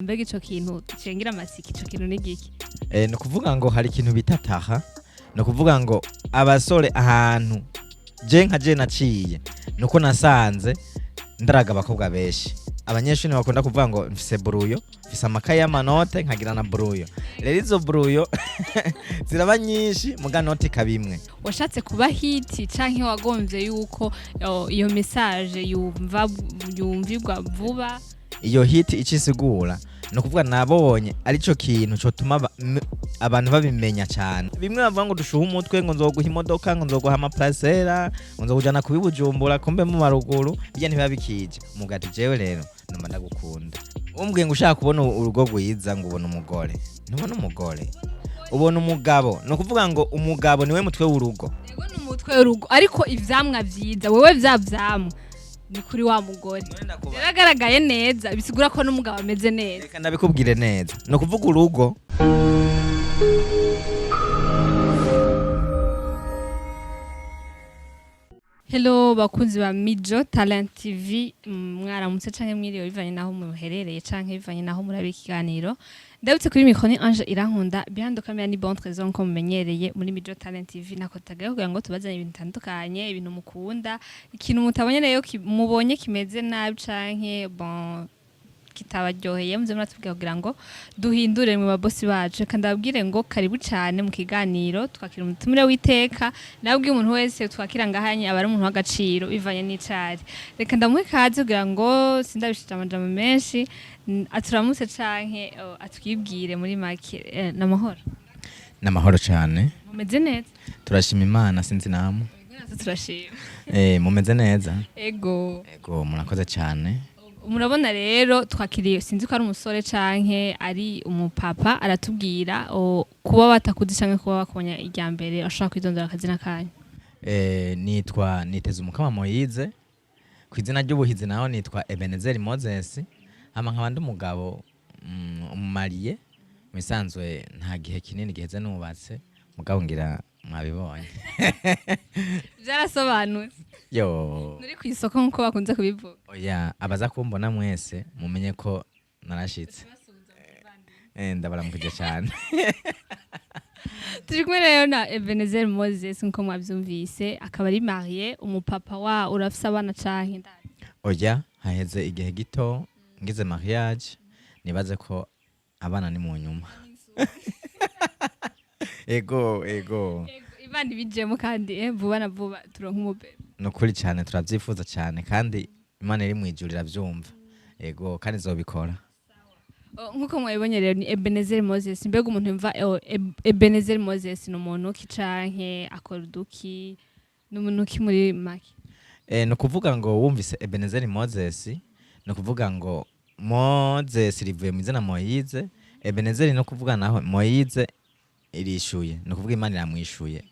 Mbega ico kintu cengira amasiki ico kintu ni giki? No kuvuga ngo hari ikintu bita taha, no kuvuga ngo abasore ahantu je naciye nuko nasanze ndaraga abakobwa benshi. Abanyeshuri bakunda kuvuga ngo mfise bruyo, mfise amakaye y'amanote nkagira na bruyo. Rero izo bruyo ziraba nyinshi muga note kabimwe. Washatse kuba hiti canke wagomvye yuko iyo message yumvirwa vuba? Iyo hiti icisigura no kuvuga nabonye arico kintu cyo tuma abantu babimenya cyane. Bimwe bavuga ngo dushuha umutwe ngo nzoguha imodoka ngo nzoguha amaplacera ngo nzokujana kubibujumbura kumbe mu maruguru bijya ntibabikije. Mugati jewe rero numva ndagukunda. Umbwiye ngo ushaka kubona urugo rwiza ngo ubona umugore. Ntubona umugore. Ubona umugabo. No kuvuga ngo umugabo niwe mutwe w'urugo. Yego n'umutwe w'urugo ariko ivyamwa vyiza wewe vyavyamwa ni kuri wa mugore. Yaragaragaye neza bisigura ko n'umugabo ameze neza. Reka ndabikubwire neza. No kuvuga urugo. Hello bakunzi ba Mijo Talent TV, mwaramutse canke mwiriwe bivanye naho muherereye canke bivanye naho murabe ikiganiro. Ndabutse kuri micro ni Ange Irankunda, behind camera ni Bon Trésor ko mumenyereye muri Mijo Talent TV. Nakotagaye kugira ngo tubazanye ibintu bitandukanye, ibintu mukunda, ikintu mutabonye rero mubonye kimeze nabi canke bon kitabaryoheye muze muratubwira kugira ngo duhindure mu babosi bacu. Kandi ababwire ngo karibu cyane mu kiganiro, twakira umutumire w'iteka, nabwiye umuntu wese twakira ngahanye aba ari umuntu w'agaciro bivanye n'icari. Reka ndamuhe kaze kugira ngo sindabishije amajambo menshi aturamutse canke atwibwire muri make. Namahoro. Namahoro cyane. Mumeze neza? Turashima Imana sinzi namwe. Turashima. Mumeze neza? Ego. Ego murakoze cyane. Murabona rero twakiriye sinzi ko ari umusore canke ari umupapa aratubwira kuba batakuzi canke kuba bakonya irya mbere ashaka kwitondera akazina kanyu. Nitwa Niteze Umukama Moyize, kwizina ry'ubuhizi naho nitwa Ebenezer Moses, hama nkabandi umugabo umumariye misanzwe nta gihe kinini giheze nubatse mugabo ngira mwabibonye. Byarasobanutse. Yo. Nuri ku isoko nkuko bakunze kubivuga. Oya, abaza kumbona mwese mumenye ko narashitse. Ndabaramukije cyane. Turi kumwe rero na Ebenezer Moses nkuko mwabyumvise, akaba ari marié, umupapa wa urafise abana canke ndani. Oya, haheze igihe gito ngize mariage, nibaze ko abana ni mu nyuma. Ego. Ibandi bijemo kandi vuba na vuba turonka umubebe. Nukuri cyane turavyifuza cyane kandi Imana iri mwijurira byumva. Ego kandi zobikora. Nkuko mwabibonye rero ni Ebenezer Moses. Mbega umuntu yumva Ebenezer Moses no muntu ki canke akora duki n'umuntu ki muri make. No kuvuga ngo wumvise Ebenezer Moses, no kuvuga ngo Moses rivuye mu izina Moyize, Ebenezer no kuvuga naho Moyize irishuye, no kuvuga Imana iramwishuye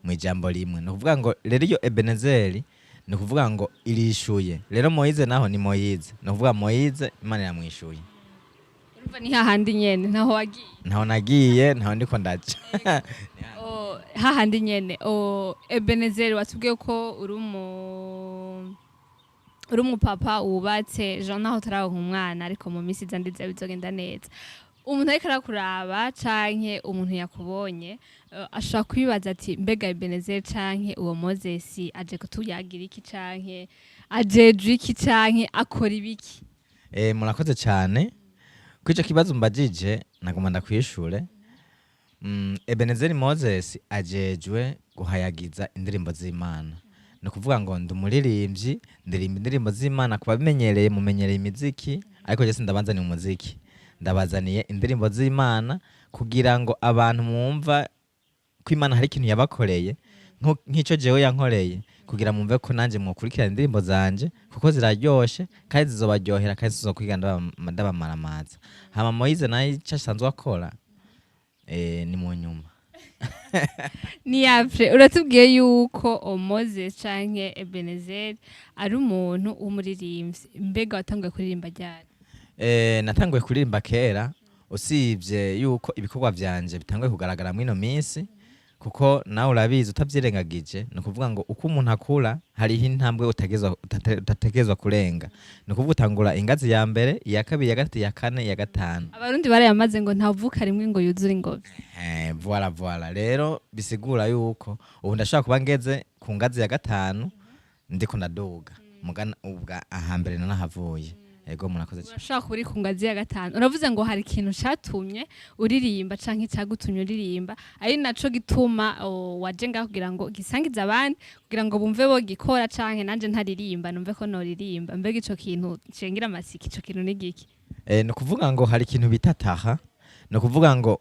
mu ijambo rimwe. No kuvuga ngo rero iyo Ebenezer no kuvuga ngo irishuye, rero Moyize naho ni Moyize, no kuvuga Moyize Imana iramwishuye. Urumva ni hahandi nyene ntaho wagiye. Ntaho nagiye, ntaho ndiko ndaje. Hahandi nyene. Ebenezer watubwiye ko uri umupapa wubatse Jean naho tararonka umwana ariko mu misi zandize bizogenda neza. Umuntu ariko arakuraba canke umuntu yakubonye ashaka kwibaza ati mbega Ebenezer canke uwo Moses aje kutuyagira iki canke ajeje iki canke akora ibiki? Murakoze cyane. Kwico kibazo mbajije naguma ndakwishure. Ebenezer Moses ajejwe guhayagiza indirimbo z'Imana. No kuvuga ngo ndumuririmbyi, ndirimba indirimbo z'Imana kuba bimenyereye mumenyereye imiziki, ariko je sindabanza ni umuziki. Ndabazaniye indirimbo z'Imana kugira ngo abantu mwumva ko Imana hari ikintu yabakoreye nk'ico jewe yankoreye, kugira mumve ko nanje mwokurikira indirimbo zanje kuko ziraryoshe kandi zizobaryohera kandi zizokwiga ndabamaramaza. Hama Moyize nayo ico asanzwe akora ni mu nyuma. Ni apre uratubwiye yuko Moses canke Ebenezer ari umuntu w'umuririmbyi. Mbega watanguye kuririmba ryari? Natanguye kuririmba kera, usibye yuko ibikorwa vyanje bitanguye kugaragara mwino minsi kuko nawe urabizi utavyirengagije ni ukuvuga ngo uko umuntu akura hariho intambwe utategezwa kurenga ni ukuvuga utangura ingazi ya mbere iya kabiri iya gatatu iya kane iya gatanu abarundi barayamaze ngo ntavuka rimwe ngo yuzure ingobyi voila rero bisigura yuko ubu ndashobora kuba ngeze ku ngazi ya gatanu ndiko ndaduga mugana ubwa ahambere nanahavuye ego murakoze cyane urashaka kuri ku ngazi ya gatanu uravuze ngo hari ikintu catumye uririmba canke cagutumye uririmba ari naco gituma waje ngaho kugira ngo gisangize abandi kugira ngo bumve bo gikora canke nanje ntaririmba numve ko noririmba mbega ico kintu cengira amasiki ico kintu ni giki ni kuvuga ngo hari ikintu bita taha ni kuvuga ngo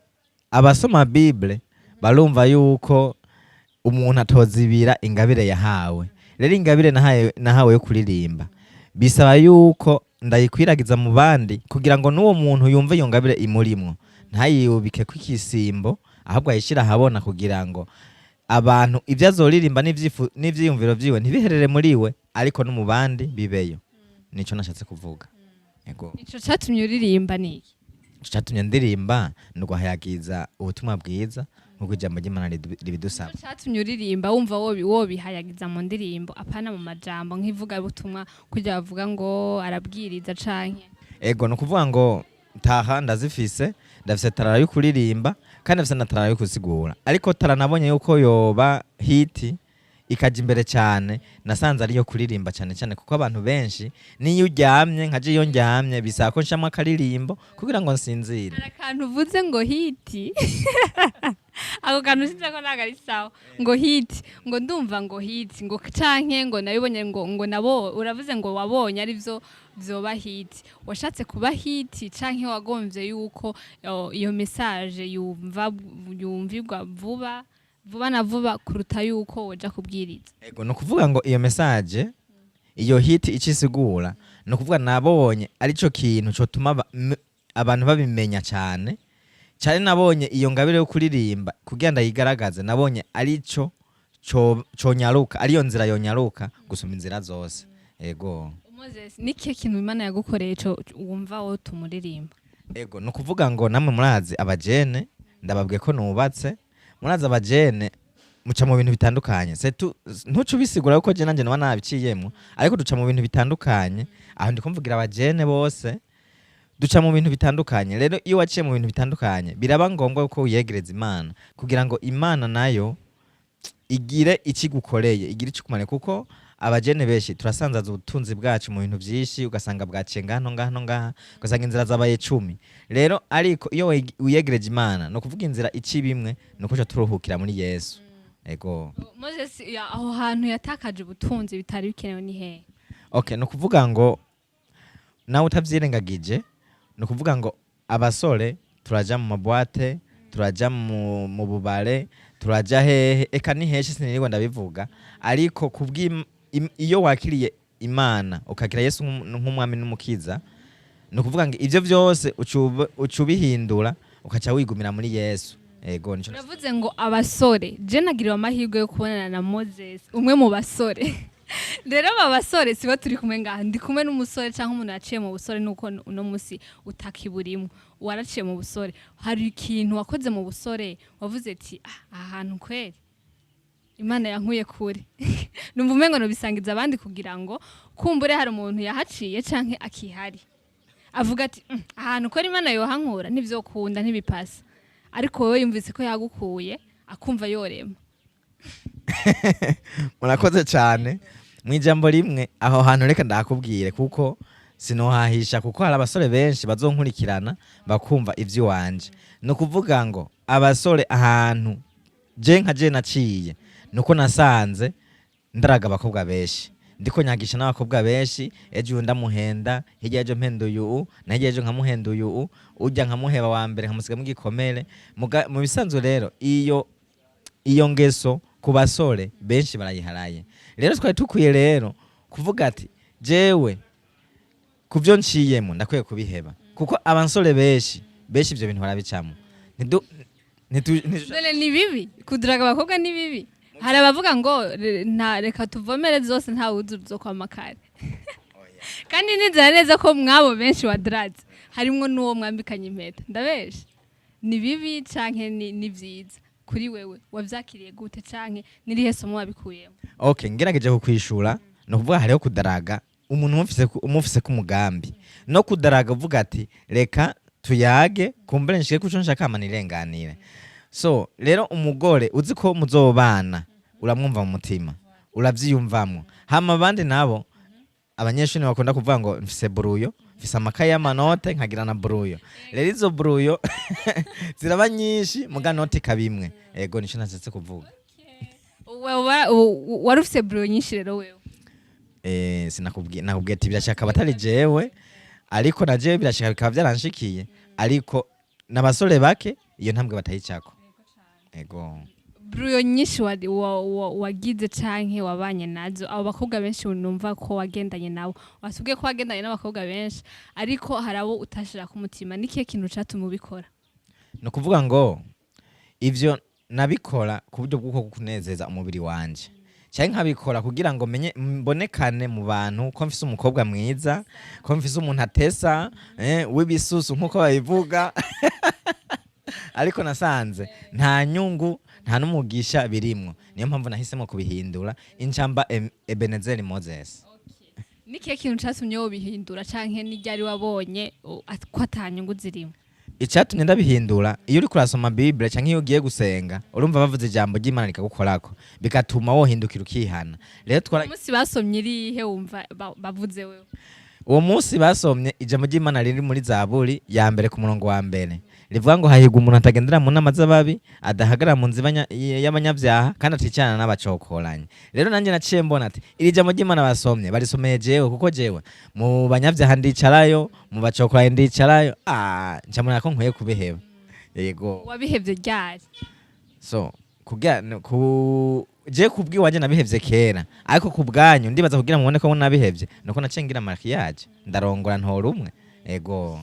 abasoma bible barumva yuko umuntu atozibira ingabire yahawe rero ingabire nahawe yo kuririmba bisaba yuko ndayikwiragiza mu bandi kugira ngo n'uwo muntu yumve iyo ngabire imurimwo ntayiyubike kw'ikisimbo ahubwo ayishira ahabona kugira ngo abantu ibyo azoririmba n'ivyiyumviro vyiwe ntibiherere muri we ariko no mu bandi bibeyo nico nashatse kuvuga yego ico catumye uririmba niki catumye ndirimba nuguhayagiza ubutumwa bwiza nkuko ijambo ry'Imana ribidusaba catumye uririmba wumva wobihayagiza mu ndirimbo apana mu majambo nk'ivuga butumwa kugira bavuga ngo arabwiriza canke ego no kuvuga ngo taha ndazifise ndafise tarara yo kuririmba kandi ndafise na tarara yo kusigura ariko taranabonye yuko yoba hiti ikaja imbere cyane nasanze ariyo kuririmba cyane cyane kuko abantu benshi niyo uryamye nkaje iyo ndyamye bisaba ko nshamwa akaririmbo kugira ngo nsinzire arakantu uvuze ngo hiti ako kantu sinzi ko ntago ari sawa ngo hiti ngo ndumva ngo hiti ngo canke ngo nabibonye ngo nabo uravuze ngo wabonye ari byo vyoba hiti washatse kuba hiti canke wagomvye yuko iyo message yumvirwa vuba na vuba kuruta yuko woja kubwiriza ego no kuvuga ngo iyo message iyo hiti ikisigura no kuvuga nabonye arico kintu cyo tuma abantu babimenya cyane nabonye iyo ngabire yo kuririmba kugira ndayigaragaze nabonye arico cyo nyaruka ariyo nzira yo nyaruka gusoma inzira zose ego Moses niki kintu Imana yagukoreye cyo wumva wo tumuririmba ego no kuvuga ngo namwe murazi abajene ndababwiye ko nubatse muraza abajene muca mu bintu bitandukanye ntucu bisigura yuko je nanje nabiciyemo ariko duca mu bintu bitandukanye aho ndikumvugira abajene bose duca mu bintu bitandukanye rero iyo waciye mu bintu bitandukanye biraba ngombwa yuko uyegereza Imana kugira ngo Imana nayo igire ikigukoreye igire icikumareye kuko abajene benshi turasanzaza ubutunzi bwacu mu bintu byinshi ugasanga bwaciye ngaha ugasanga inzira zabaye 10 rero ariko iyo uyegereje Imana no kuvuga inzira icibimwe no kuja turuhukira muri Yesu ego Moses aho hantu yatakaje ubutunzi bitari bikenewe ni he okay no kuvuga ngo nawe utavyirengagije no kuvuga ngo abasore turaja mu mabwate turaja mu bubare turaja hehe eka ni heshi sinirwa ndabivuga ariko iyo wakiriye Imana ukakira Yesu nk'umwami n'umukiza no kuvuga ngo ivyo vyose ucubihindura ukaca wigumira muri Yesu ego nico navuze ngo abasore je nagiriwe amahirwe yo kubonana na Moses umwe mu basore rero aba basore sibo turi kumwe ngaha ndi kumwe n'umusore canke umuntu yaciye mu busore nuko uno musi utakiburimo waraciye mu busore hari ikintu wakoze mu busore wavuze ati ahantu kweri Imana yankuye kure numva umengo no bisangiza abandi kugira ngo kumbure hari umuntu yahaciye canke akihari avuga ati ahantu kweri Imana yohankura nivyo kunda ntibipasa ariko wowe yumvise ko yagukuye akumva yorema murakoze cyane mu ijambo rimwe aho hantu reka ndakubwire kuko sinohahisha kuko hari abasore benshi bazonkurikirana bakumva ivyo wanje no kuvuga ngo abasore ahantu je naciye nuko nasanze ndaraga abakobwa benshi ndiko nyagisha n'abakobwa benshi ejo ndamuhenda hirya ejo mpenduyu na hirya ejo nkamuhenduyu ujya nkamuheba wa mbere nkamusiga mu gikomere mu bisanzwe rero iyo ngeso ku basore benshi barayiharaye rero twari tukwiye rero kuvuga ati jewe kuvyo nciyemo ndakwiye kubiheba kuko abansore benshi ivyo bintu barabicamo ni bibi kuduraga abakobwa ni bibi hari abavuga ngo reka tuvomere zose nta wuzuzo zo kwa makare kandi nizera neza ko mwabo benshi wadratse harimwo n'uwo mwambikanye impeta ndabesha ni bibi canke ni vyiza kuri wewe wavyakiriye gute canke nirihe somo wabikuyemo? Okay, ngerageje kukwishura no kuvuga hariho kudaraga umuntu umufise ku mugambi no kudaraga uvuga ati reka tuyage kumbere nshike kuco nshaka amanirenganire. So rero umugore uzi ko muzobana uramwumva mu mutima uravyiyumvamwo, hama abandi nabo abanyeshuri bakunda kuvuga ngo mfise buruyo, mfise amakaye y'amanote nkagira na buruyo. Rero izo buruyo ziraba nyinshi muga note kabimwe. Ego nico nasetse kuvuga. Wari ufise buruyo nyinshi rero wewe? Nakubwiye ati birashaka batari jewe, ariko na jewe birashaka bikaba byaranshikiye, ariko n'abasore bake iyo ntambwe batayicako. Ego. Buruyo nyinshi wagize canke wabanye nazo, abo bakobwa benshi numva ko wagendanye nabo, wasubwiye ko wagendanye n'abakobwa benshi, ariko harabo utashira ku mutima, nikihe kintu catuma ubikora? No kuvuga ngo ivyo nabikora ku buryo bw'uko kunezeza umubiri wanje, cyangwa nkabikora kugira ngo mbonekane mu bantu ko mfise umukobwa mwiza, ko mfise umuntu atesa w'ibisusu nkuko babivuga. Ariko nasanze nta nyungu nta n'umugisha birimwo, niyo mpamvu nahisemo kubihindura incamba Ebenezer Moses. Nikihe kintu catumye wobihindura canke n'iryari wabonye ko atanyungu zirimo? Icatumye ndabihindura, iyo uri kurasoma Bible canke iyo ugiye gusenga urumva bavuze ijambo ry'Imana rikagukorako bigatuma wohindukira ukihana. Rero umunsi basomye irihe wumva bavuze wewe? Uwo munsi basomye ijambo ry'Imana riri muri Zaburi ya mbere ku murongo wa mbere, rivuga ngo hahirwa umuntu atagendera mu nama z'ababi, adahagarara mu nzira y'abanyabyaha, kandi aticana n'abacokoranye. Rero nanjye naciye mbona ati iri jambo ry'Imana basomye barisomeye jewe, kuko jewe mu banyabyaha ndicarayo, mu bacokoranye ndicarayo, ncamuna ko nkwiye kubiheba. Yego. Wabihevye ryari? So je kubwiwanje nabihevye kera, ariko kubwanyu ndibaza kugira mubone ko nabihevye nuko naciye ngira mariage ndarongora ntora umwe. Ego.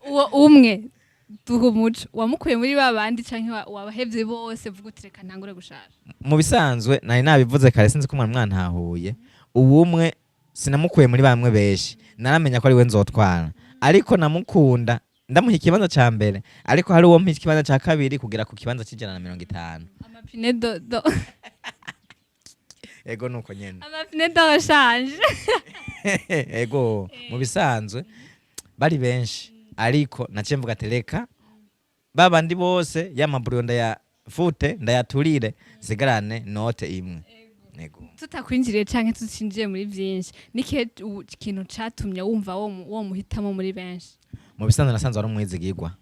Uwo umwe duha umuco wamukuye muri babandi canke wabahevye bose vuga utireka ntangure gushaka? Mu bisanzwe nari nabivuze kare, sinzi ko mwantahuye. Uwumwe sinamukuye muri bamwe benshi, naramenya ko ari we nzotwara, ariko namukunda ndamuha ikibanza ca mbere, ariko hari uwo mpa ikibanza ca kabiri kugira ku kibanza c'150. Amapine do. Ego nuko nyene. Amapine do shanje. Ego mu bisanzwe bari benshi, ariko naciye mvuga tereka babandi bose y'amaburuyo ndayafute ndayaturire sigarane note imwe. Ego. Tutakwinjiriye canke tucinjiye muri vyinshi, nikihe kintu catumye wumva wo muhitamo muri benshi? Mu bisanzwe nasanze ari umwizigirwa,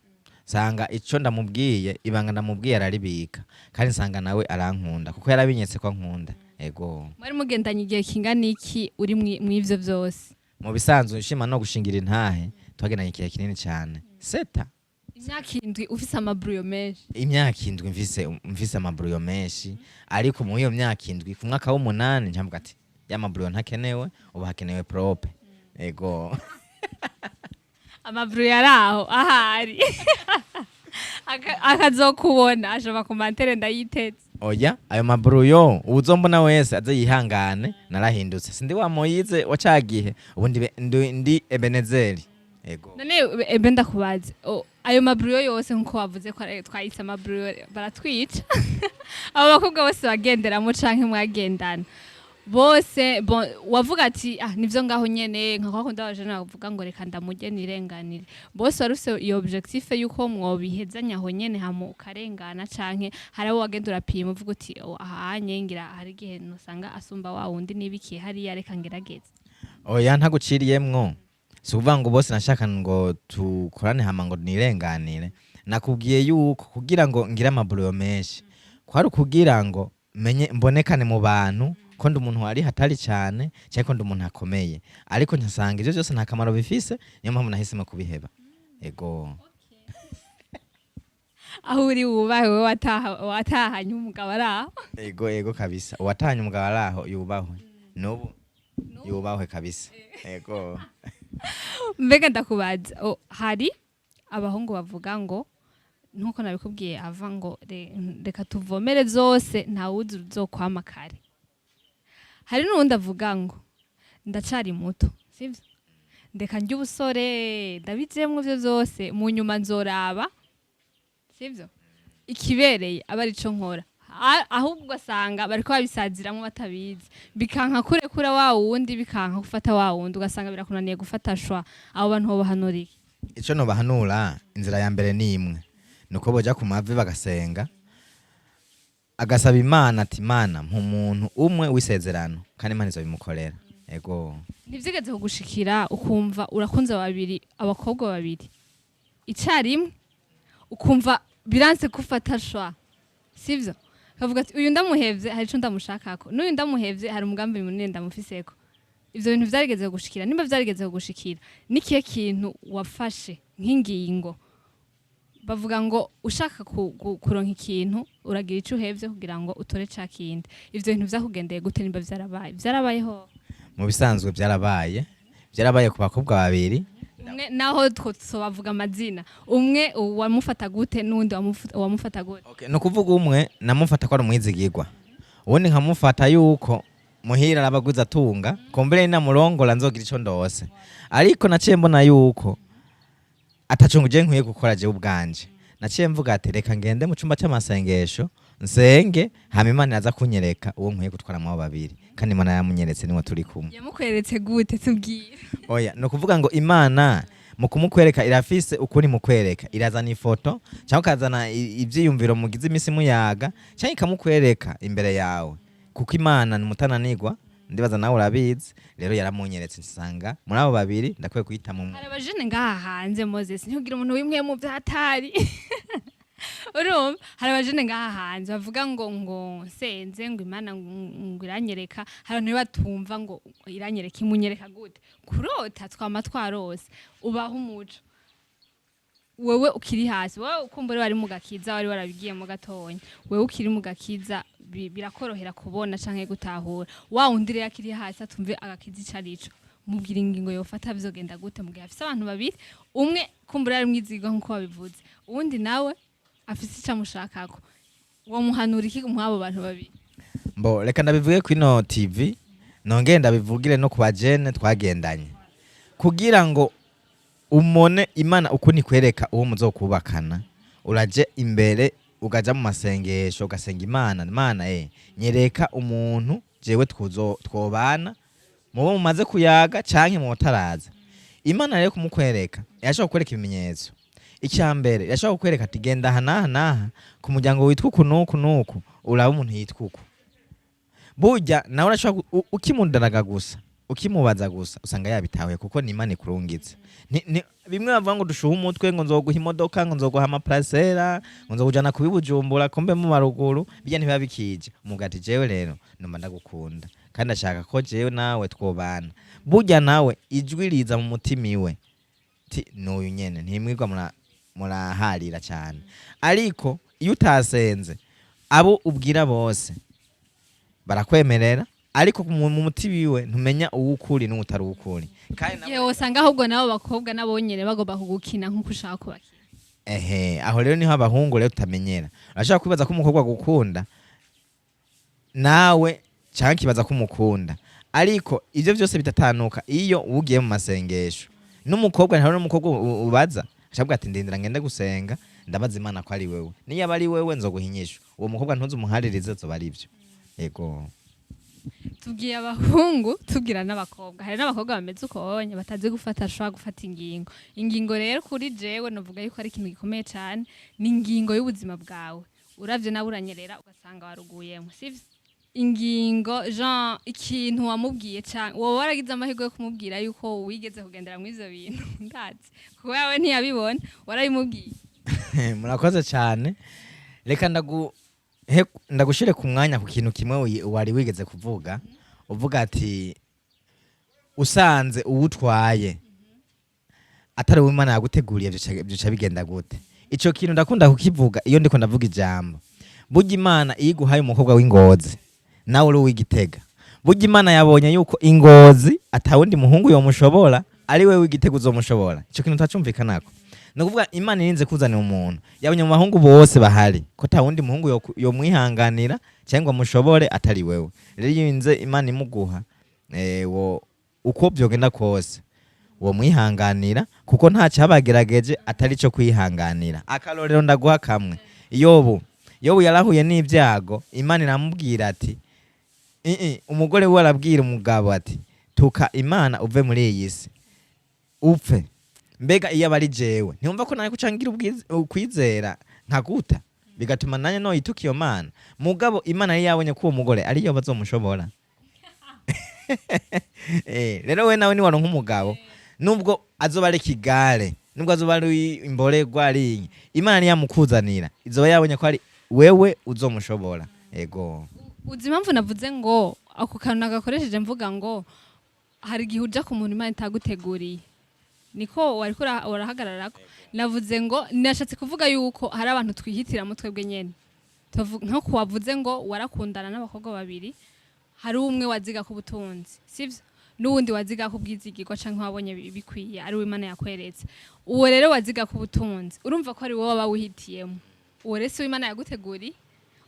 sanga ico ndamubwiye ibanga ndamubwiye araribika, kandi nsanga nawe arankunda kuko yarabinyetse ko nkunda. Ego. Mwari mugendanye igihe kingana iki uri mw'ivyo vyose? Mu bisanzwe nshima no gushingira intahe twagendanye igihe kinini cyane. Seta. Imyaka 7 ufise amaburuyo menshi? Imyaka 7 mfise amaburuyo menshi, ariko mu iyo myaka 7 ku mwaka w'8 njamvuga ati y'amaburuyo ntakenewe, ubu hakenewe prope. Ego. Amaburuyo yaraho ahari. Akazokubona ashobora kumantere ndayitetse. Oya, ayo maburuyo uzombona wese aze yihangane, narahindutse. Sindi wa Moyize wacagihe, ubu ndi Ebenezer. Ego. None ebe ndakubaze, ayo maburuyo yose nkuko wavuze ko twayise amaburuyo baratwica. Abo bakobwa bose bagenderamo canke mwagendana bose wavuga ati nivyo ngaho nyene nka kwakunda abajene bavuga ngo reka ndamujye nirenganire, bose waruse iyo objectif yuko mwobihezanya aho nyene hamu karengana canke harabo wagenda urapima uvuga uti ahanye ngira hari gihe nosanga asumba wa wundi nibikiye hari yareka ngerageze? Oya ntaguciriyemwo, suvuga ngo bose nashaka ngo tukorane hama ngo nirenganire. Nakubwiye yuko kugira ngo ngira amaburuyo menshi kwari kugira ngo menye mbonekane mu bantu ko ndi umuntu wari hatari cyane cyangwa ko ndi umuntu akomeye, ariko nsanga ivyo byose nta kamaro bifise, niyo mpamvu nahisemo kubiheba. Ego. Aho uri wubahe we watahanye umugabo araho? Ego kabisa, watahanye umugabo araho yubahwe n'ubu yubahwe kabisa. Ego. Mbega ndakubaza, hari abahungu bavuga ngo nkuko nabikubwiye ava ngo reka tuvomere zose nta wuzi uzokwama kare. Hari n'undi avuga ngo ndacari muto, sivyo? Ndeka njye ubusore ndabizemwe byo zose mu nyuma nzoraba, sivyo? ikibereye aba arico nkora. Ahubwo ugasanga bariko babisaziramwo batabizi, bikanka kurekura wa wundi, bikanka gufata wa wundi, ugasanga birakunaniye gufata shwa. Abo bantu bobahanura iki? ico nobahanura, inzira ya mbere ni imwe, nuko boja ku mavi bagasenga, agasaba Imana ati Imana mpa umuntu umwe w'isezerano kandi Imana izobimukorera. Ego Ntivyigeze kugushikira ukumva urakunze babiri, abakobwa babiri icarimwe, ukumva biranse gufata shwa, sivyo? Kavuga ati uyu ndamuhevye hari ico ndamushakako, n'uyu ndamuhevye hari umugambi munini ndamufiseko. Ivyo bintu vyarigeze kugushikira? Nimba vyarigeze kugushikira, nikihe kintu wafashe nk'ingingo? Bavuga ngo ushaka kuronka ikintu uragira ico uhevye kugira ngo utore ca kindi. Ivyo bintu vyakugendeye gute? Nimba vyarabaye? Vyarabayeho? mu bisanzwe byarabaye ku bakobwa babiri. Umwe naho twobavuga amazina, umwe wamufata gute n'undi wamufata gute? Okay, no kuvuga umwe namufata ko ari umwizigirwa, ubundi nkamufata yuko muhira arabaguza tunga kombere namurongola nzogira ico ndose, ariko naciye mbona yuko atacunguje nkwiye gukora je ubwanje. Naciye mvuga ati reka ngende mu cumba cy'amasengesho nsenge, hama Imana yaza kunyereka uwo nkwiye gutwara mu babiri, kandi Imana yamunyeretse niwe turi kumwe. Yamukweretse gute? Tubwire. Oya, no kuvuga ngo Imana mu kumukwereka irafise ukuri mu kwereka, irazana ifoto cyangwa kazana ivyiyumviro mugize imisi muyaga, cyangwa ikamukwereka imbere yawe, kuko Imana ni mutananirwa, ndibaza nawe urabizi. Rero yaramunyeretse nsanga muri abo babiri ndakwiye kuhita mu. Hari abajene ngaha hanze Moses, ntugira umuntu wimwe mu vyatari. Urumva hari abajene ngaha hanze bavuga ngo senze ngo Imana ngo iranyereka, hari abantu batumva ngo iranyereka, imunyereka gute? Kurota twama twarose, ubaho umuco. Wewe ukiri hasi, wewe ukumbure wari mu gakiza, wari warabigiye mu gatonya, wewe ukiri mu gakiza birakorohera kubona canke gutahura. Wa wundi rero akiri hasi atumve agakiza icarico, mubwira ingingo yofata bizogenda gute? Mugihe afise abantu babiri, umwe kumbure ari mwizigo nkuko babivuze, uwundi nawe afise ico amushakako, wo muhanura iki mu abo bantu babiri? Mbo reka ndabivuge ku ino TV, nongeye ndabivugire no ku bajene twagendanye, kugira ngo umone Imana ukuni kwereka uwo muzokubakana. Uraje imbere ugaja mu masengesho ugasenga Imana, Imana nyereka umuntu jewe twobana mubo mumaze kuyaga canke mu taraza. Imana rero kumukwereka yashaka kwereka ibimenyetso. Icyambere yashaka kukwereka ati genda hanaha ku muryango witwa kunuku nuku, uraba umuntu yitwa uko. Burya nawe urashaka ukimundaraga gusa, ukimubaza gusa usanga yabitawe, kuko ni Imana ikurungitse. Bimwe bavuga ngo dushuha umutwe, ngo nzoguha imodoka, ngo nzoguha amaparasera, ngo nzokujana kubibujumbura kombe mu maruguru, bijya ntibiba bikije. Umugati jewe rero numva ndagukunda kandi ashaka ko jewe nawe twobana. Burya nawe ijwi riza mu mutima iwe ti n'uyu nyene ntimwirwa muraharira cyane, ariko iyo utasenze abo ubwira bose barakwemerera, ariko mu mutima iwe ntumenya uwukuri n'utari ukuri. Kandi yewe usanga ahubwo nabo bakobwa nabonyene bagomba kugukina nkuko ushaka kubakina. Aho rero niho abahungu rero tutamenyera. Urashaka kwibaza ko umukobwa gukunda nawe cyangwa kibaza ko umukunda, ariko ivyo byose bitatanuka iyo ugiye mu masengesho. N'umukobwa ntaho n'umukobwa ubaza ashabwa ati ndindira ngende gusenga ndabaza Imana ko ari wewe, niyo aba ari wewe nzoguhinyisha. Uwo mukobwa ntuzi umuharirize zo bari byo. Yego tubwiye abahungu tubwira n'abakobwa. Hari n'abakobwa bameze uko bonye batazi gufata ingingo rero kuri jewe novuga yuko ari ikintu gikomeye cyane, ni ingingo y'ubuzima bwawe. Uravye nawe uranyerera ugasanga waruguyemo, sivyo? Ingingo Jean ikintu wamubwiye cyane, wowe waragize amahirwe yo kumubwira yuko wigeze kugendera mu ivyo bintu ndazi, kuko yawe ntiyabibona, warabimubwiye? Murakoze cyane. Reka ndagushire ku mwanya ku kintu kimwe wari wigeze kuvuga, uvuga ati usanze uwutwaye atari we Imana yaguteguriye byo bigenda gute. Ico kintu ndakunda kukivuga iyo ndiko ndavuga ijambo. Burya Imana iguhaye umukobwa w'Ingozi nawe uri w'Igitega, burya Imana yabonye yuko Ingozi atawundi muhungu yomushobora, ari we w'Igitega uzomushobora. Ico kintu tacumvikanako. Nukuvuga Imana irinze kuzanira umuntu yabonye mu bahungu bose bahari ko tawundi muhungu yo mwihanganira cyangwa mushobore atari wewe. Rero yinze Imana imuguha uko byogenda kose wo mwihanganira, kuko nta cyabagerageje atari cyo kwihanganira. Akarorero ndaguha kamwe, yobu yarahuye n'ibyago, imana iramubwira ati umugore we arabwira umugabo ati tuka imana uve muri iyi si upfe. Mbega iyo aba ari jewe ntiyumva ko nawe kucangira ukwizera nkaguta, bigatuma nanye no yituka iyo mana. Mugabo imana yari yabonye ko uwo mugore ariyo bazomushobora. Rero we nawe niwaronka umugabo nubwo azoba ari kigare, nubwo azoba ari imborerwa ari imana niyamukuzanira izoba yabonye ko ari wewe uzomushobora. Ego uzi impamvu navuze ngo ako kantu nagakoresheje mvuga ngo hari igihe uja ku muntu imana itaguteguriye, niko wariko urahagararako. Navuze ngo nashatse kuvuga yuko hari abantu twihitiramo twebwe nyene, nko kuwavuze ngo warakundana n'abakobwa babiri, hari umwe waziga ku butunzi sivyo, n'uwundi waziga ku bwizigirwa canke wabonye bikwiye ari Imana yakweretse. Uwo rero waziga ku butunzi urumva ko ari wowe waba wihitiyemo, uwo rero si Imana yaguteguriye.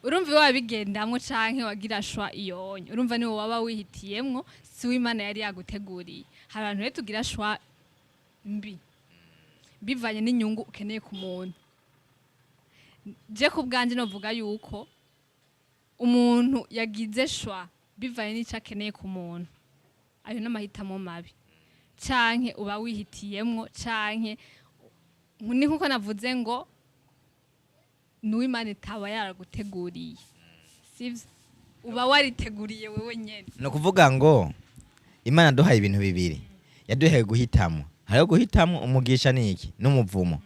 Urumva iwe wabigendamwo canke wagira shwa iyonye, urumva ni wowe waba wihitiyemwo, si Imana yari yaguteguriye. Hari abantu rero tugira shwa mbi bivanye n'inyungu ukeneye ku muntu. Je ku bwanje novuga yuko umuntu yagize shwa bivanye n'ico akeneye ku muntu, ayo n'amahitamo mabi, canke uba wihitiyemwo, canke ni nkuko navuze ngo n'Imana itaba yaraguteguriye sivyo, uba wariteguriye wewe nyene. no kuvuga ngo imana duhaye ibintu bibiri, yaduhaye guhitamo. Hariho guhitamo umugisha niki n'umuvumo,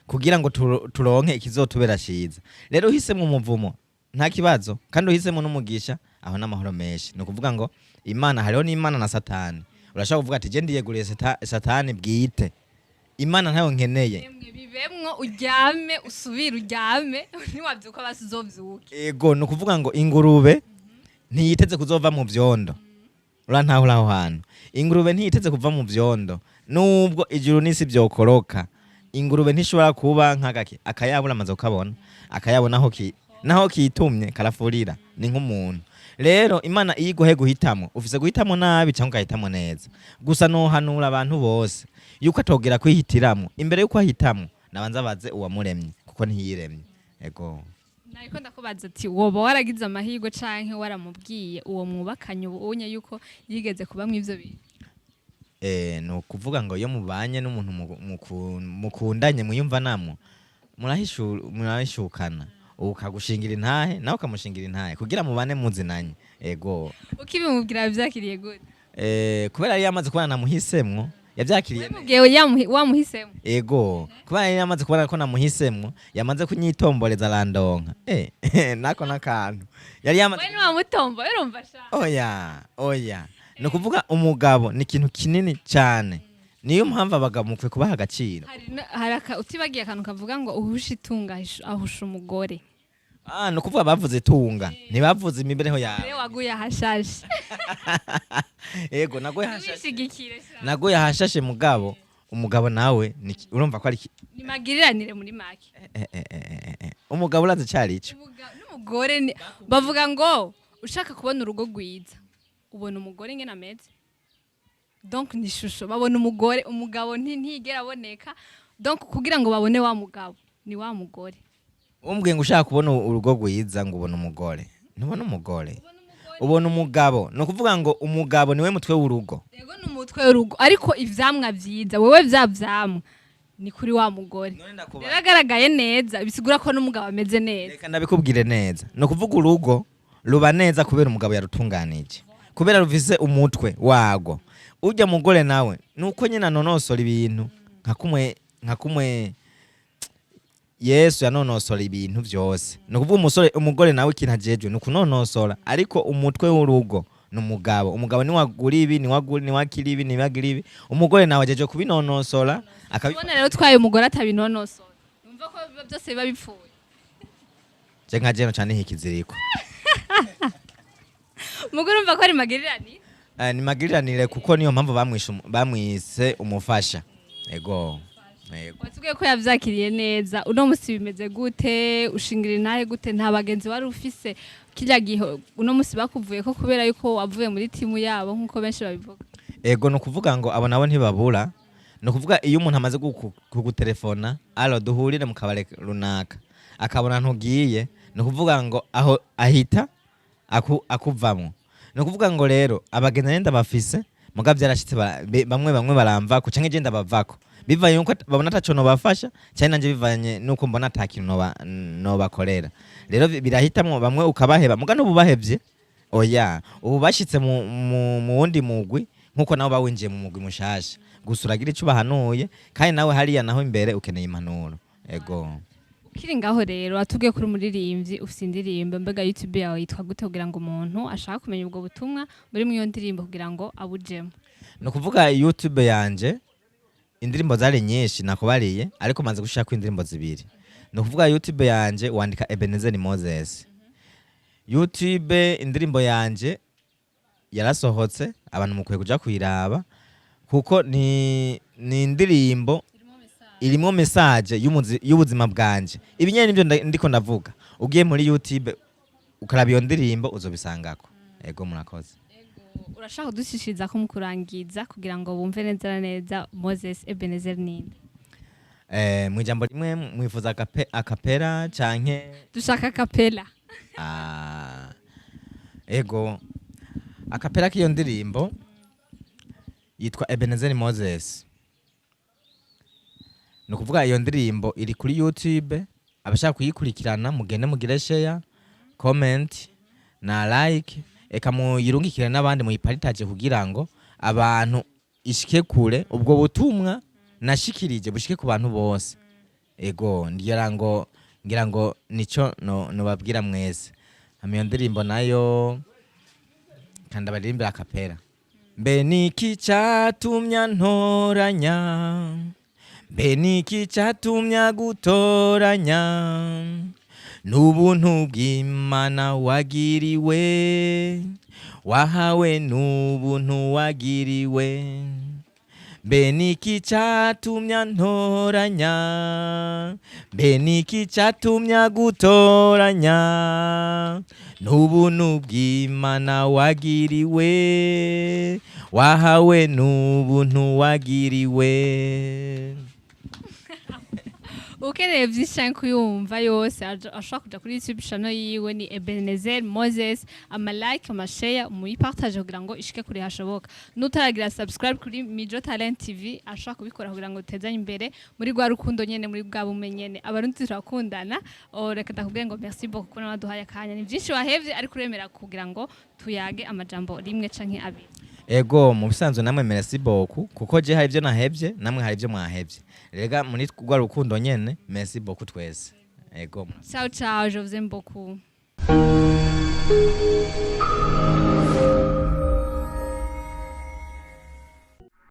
kugira ngo turonke ikizotubera ciza. Rero uhisemo umuvumo nta kibazo, kandi uhisemo n'umugisha aho n'amahoro menshi. No kuvuga ngo imana, hariho n'imana na satani. Urashaka kuvuga ati je ndiyeguriye satani bwite, imana ntayo nkeneye. Bibemwo uryame usubire uryame ntiwavyuka basizovyuke. Ego no kuvuga ngo ingurube ntiyiteze kuzova mu vyondo. Urantahura aho hantu, ingurube ntiyiteze kuva mu vyondo, nubwo ijuru n'isi byokoroka ingurube ntishobora kuba nk'agake akayabura amaze ukabona akayabona naho kitumye karafurira. Ni nk'umuntu rero imana iyo iguhe guhitamo, ufise guhitamo nabi cyangwa ugahitamo neza. Gusa no hanura abantu bose yuko atogera kwihitiramo, imbere yuko ahitamo nabanza baze uwamuremye kuko ntiyiremye. Ego nariko ndakubaza ati woba waragize amahirwe canke waramubwiye uwo mwubakanye ubonye yuko yigeze kubamwe ivyo bintu? No kuvuga ngo iyo mubanye n'umuntu mukundanye mwiyumva namwo murahishukana, ukagushingira intahe nawe ukamushingira intahe kugira mubane muzinanye. Ego ukibimubwira vyakiriye gute? Kubera yari yamaze kubona namuhisemwo yavyakiriye wamuhisemwo. Ego kubera yari yamaze kubona ko namuhisemwo yamaze kunyitomboreza randonka. Nako nakantu yari yamaze we wamutombo urumva sha. Oya no kuvuga umugabo ni ikintu kinini cyane, niyo mpamvu abagabo mukwe kubaha agaciro. Haraka utibagiye akantu kavuga ngo uhusha itunga ahusha umugore. No kuvuga bavuze itunga ntibavuze imibereho yawe. Rero waguye ahashashe. Ego naguye ahashashe mugabo, umugabo nawe urumva ko ari ni magiriranire muri make. Umugabo urazi cyari ico. N'umugore bavuga ngo ushaka kubona urugo rwiza ubona umugore ngena ameze, donc ni shusho babona umugabo ntigera aboneka, donc kugira ngo babone wa mugabo ni wa mugore. Umbwiye ngo ushaka kubona urugo rwiza ngo ubona umugore, ntubona umugore ubona umugabo. No kuvuga ngo umugabo niwe mutwe w'urugo. Yego n'umutwe w'urugo, ariko ivyamwa vyiza wewe vyamwa ni kuri wa mugore. Reragaragaye neza bisigura ko n'umugabo ameze neza. Reka ndabikubwire neza, no kuvuga urugo ruba neza kubera umugabo yarutunganije, kubera ruvise umutwe wago. Ujya mugore nawe nuko nyina nonosora ibintu nka kumwe Yesu yanonosora ibintu byose. No kuvuga umugore nawe ikintu ajejwe no kunonosora, ariko umutwe w'urugo n'umugabo. Umugabo ni wagura ibi, ni wakira ibi, ni wagira ibi, umugore nawe ajeje kubinonosora akabibona. Rero twaye umugore atabinonosora umva ko byose biba bipfuye. Je nka jeno cyane hikiziriko. Umugore umva ko ari magiriranire. Ni magiriranire kuko niyo mpamvu bamwise umufasha. Ego watubwiye ko yavyakiriye neza. Uno musi bimeze gute? Ushingira intahe gute? Nta bagenzi wari ufise kirya gihe uno musi bakuvuye ko kubera yuko wavuye muri timu yabo nkuko benshi babivuga? Ego no kuvuga ngo abo nabo ntibabura. No kuvuga iyo umuntu amaze kugutelefona alo duhurire mu kabare runaka akabona ntugiye ni ukuvuga ngo aho ahita akuvamo. Ni ukuvuga ngo rero abagenzi nenda bafise muga byarashitse bamwe baramvako canke je ndabavako bivanye nuko babona ataco nobafasha cyane nanje bivanye nuko mbona atakintu nobakorera. Rero birahitamwo bamwe ukabaheba muga n'ububahevye oya ubu bashitse mu wundi mugwi nkuko nabo bawinjiye mu mugwi mushasha gusa uragira ico bahanuye kandi nawe hariya naho imbere ukeneye impanuro. Ego Kiri ngaho rero atubwiye kuri umuririmbyi ufite indirimbo mbega YouTube yawe yitwa gute kugira ngo umuntu ashaka kumenya ubwo butumwa muri iyo ndirimbo kugira ngo abujemo? No kuvuga YouTube yanje indirimbo zari nyinshi nakubariye ariko manze gushaka indirimbo zibiri. No kuvuga YouTube yanje wandika Ebenezer Moses. YouTube indirimbo yanje yarasohotse abantu mukwiye kuja kuyiraba kuko ni indirimbo irimo message y'ubuzima bwanje. Ibinyene nivyo ndiko ndavuga. Ugiye muri YouTube ukaraba iyo ndirimbo uzobisangako. Ego murakoze. Urashaka kudushishiriza ko mukurangiza kugira ngo bumve neza neza Moses Ebenezer ninde? Mu ijambo rimwe mwifuza akapera canke dushaka kapela. Ego akapera k'iyo ndirimbo yitwa Ebenezer Moses. No kuvuga iyo ndirimbo iri kuri YouTube abashaka kuyikurikirana mugende mugire share, comment na like eka muyirungikire n'abandi muyipartage kugira ngo abantu ishike kure ubwo butumwa nashikirije bushike ku bantu bose. Ego ngira ngo nico no babwira mwese. Iyo ndirimbo nayo kandi baririmbira akapera. Mbe niki cyatumya ntoranya, mbe niki cyatumya gutoranya, n'ubuntu bw'Imana wagiriwe, wahawe n'ubuntu wagiriwe. Mbe niki cyatumya ntoranya, mbe niki cyatumya gutoranya, n'ubuntu bw'Imana wagiriwe, wahawe n'ubuntu wagiriwe. Ukeneye byinshi kuyumva yose ashaka kuja kuri YouTube channel yiwe ni Ebenezer Moses, like amashare muyipartage kugira ngo ishike kuri hashoboka. Nutaragira subscribe kuri Mijo Talent TV ashaka kubikora kugira ngo tezanye imbere muri gwa rukundo nyene muri bwa bumenyene abarundi turakundana. Reka ndakubwiye ngo merci beaucoup kuko naduhaye akanya. Ni byinshi wahevye ariko uremera kugira ngo tuyage amajambo rimwe canke abiri. Ego mu bisanzwe namwe merci beaucoup kuko je hari ivyo nahevye namwe hari ivyo mwahevye. Rega muri gwa rukundo nyene merci beaucoup twese. Ego. Ciao ciao, je vous aime beaucoup.